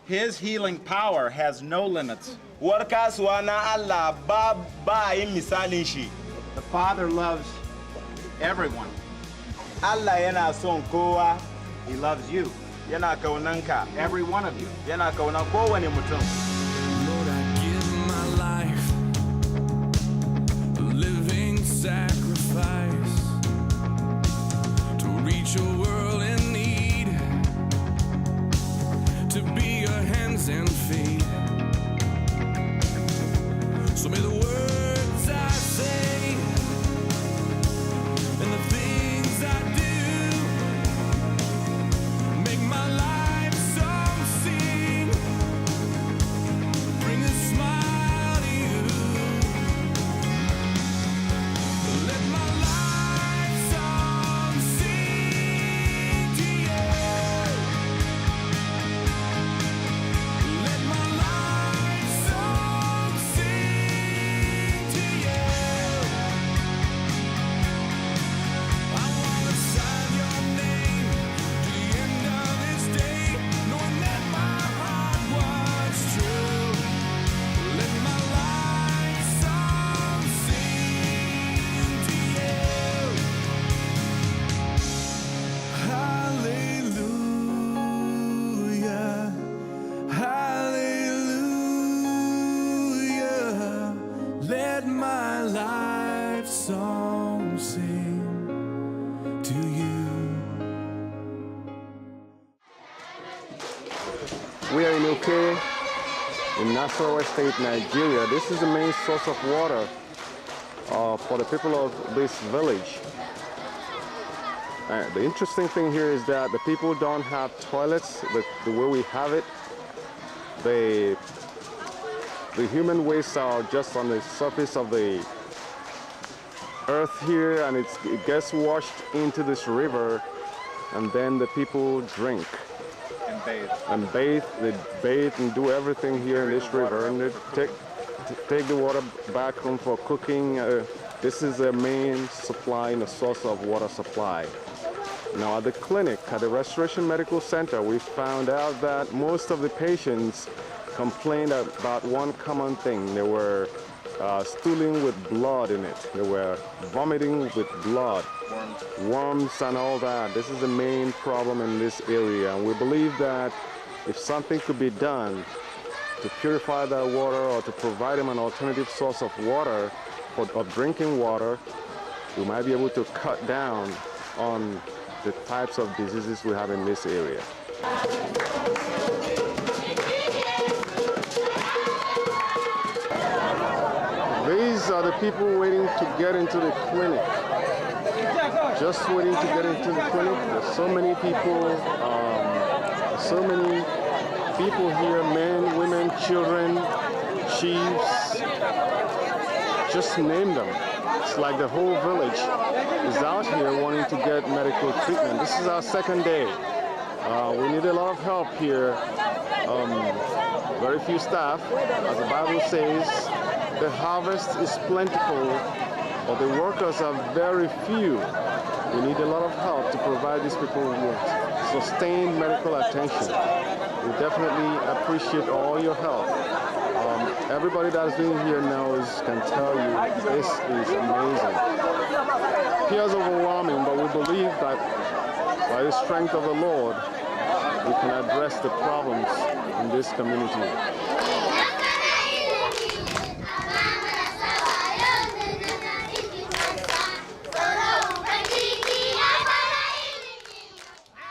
His healing power has no limits. Warkaswa na Allah ba yin misalin shi. The Father loves everyone. Allah yana son kowa, He loves you, yana kaunanka, every one of you. yana kaunan kowane mutum. Lord, I give my life a living sacrifice to reach a world in need, to be your hands and feet. So may the words I say and the things I do make my life song sing, bring a smile to you. Let my life song sing to you. Let my life song sing to you. I wanna sign your name to the end of this day, knowing that my heart was true. Let my life song sing to you. Hallelujah, hallelujah. Let my life song sing to you. We are in Uke, in Nasarawa State, Nigeria. This is the main source of water for the people of this village. The interesting thing here is that the people don't have toilets the way we have it. The human wastes are just on the surface of the earth here, and it gets washed into this river, and then the people drink And bathe. and bathe. They bathe and do everything here in this river, and they take the water back home for cooking. This is their main supply and a source of water supply. Now at the clinic, at the Restoration Medical Center, we found out that most of the patients complained about one common thing. They were stooling with blood in it. They were vomiting with blood, worms and all that. This is the main problem in this area, and we believe that if something could be done to purify that water or to provide them an alternative source of water, of drinking water, we might be able to cut down on the types of diseases we have in this area. These are the people waiting to get into the clinic. Just waiting to get into the clinic. There's so many people, here, men, women, children, chiefs, just name them. It's like the whole village is out here wanting to get medical treatment. This is our second day. We need a lot of help here. Very few staff, as the Bible says. The harvest is plentiful, but the workers are very few. We need a lot of help to provide these people with sustained medical attention. We definitely appreciate all your help. Everybody that's been here can tell you this is amazing. It feels overwhelming, but we believe that by the strength of the Lord, we can address the problems in this community.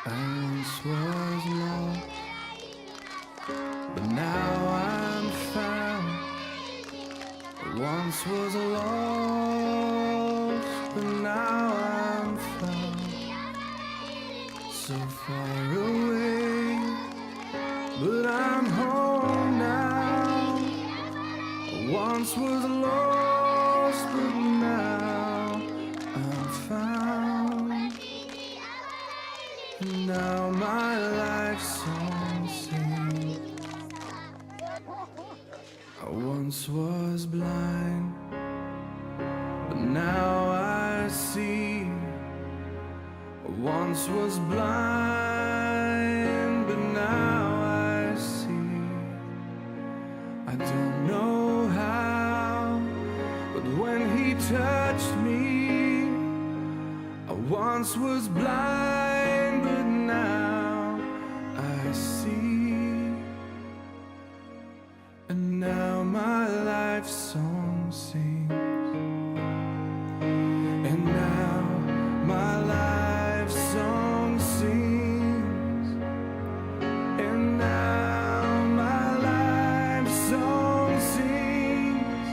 I once was lost, but now I'm found. I once was lost, but now I'm found. So far away, but I'm home now. I once was lost, but now I'm found. And now my life's song sings. I once was blind, but now I see. I once was blind, but now I see. once was blind, but now I see. And now my life song sings. And now my life song sings. And now my life song sings.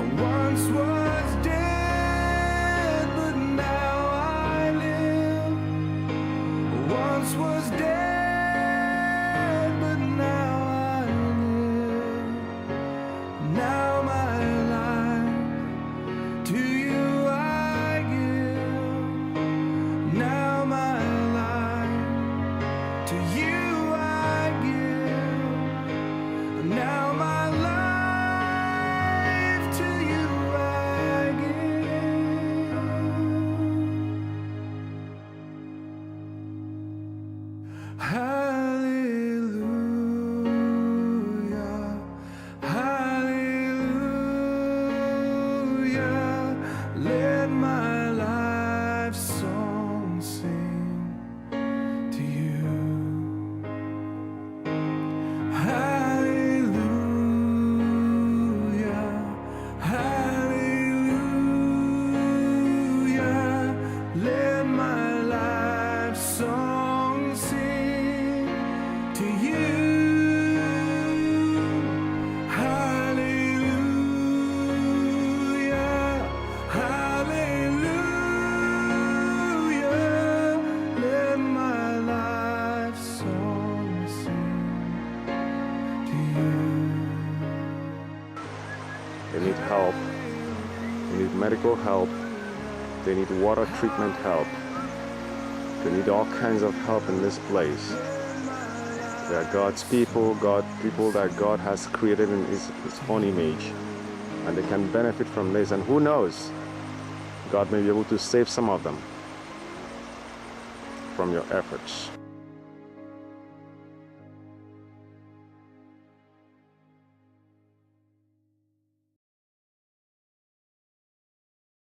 I once was dead, but now I live. I once was dead, but now I live. Now my life to you I give. Now my life to you I give. Now my life to you I give. Hallelujah, hallelujah. Let my life song sing to you. Hallelujah, hallelujah. Let my life song sing to you. Hallelujah, hallelujah. Let my life song sing to you. They need help. They need medical help. They need water treatment help. They need all kinds of help in this place. They are God's people, people that God has created in his own image. And they can benefit from this. And who knows, God may be able to save some of them from your efforts.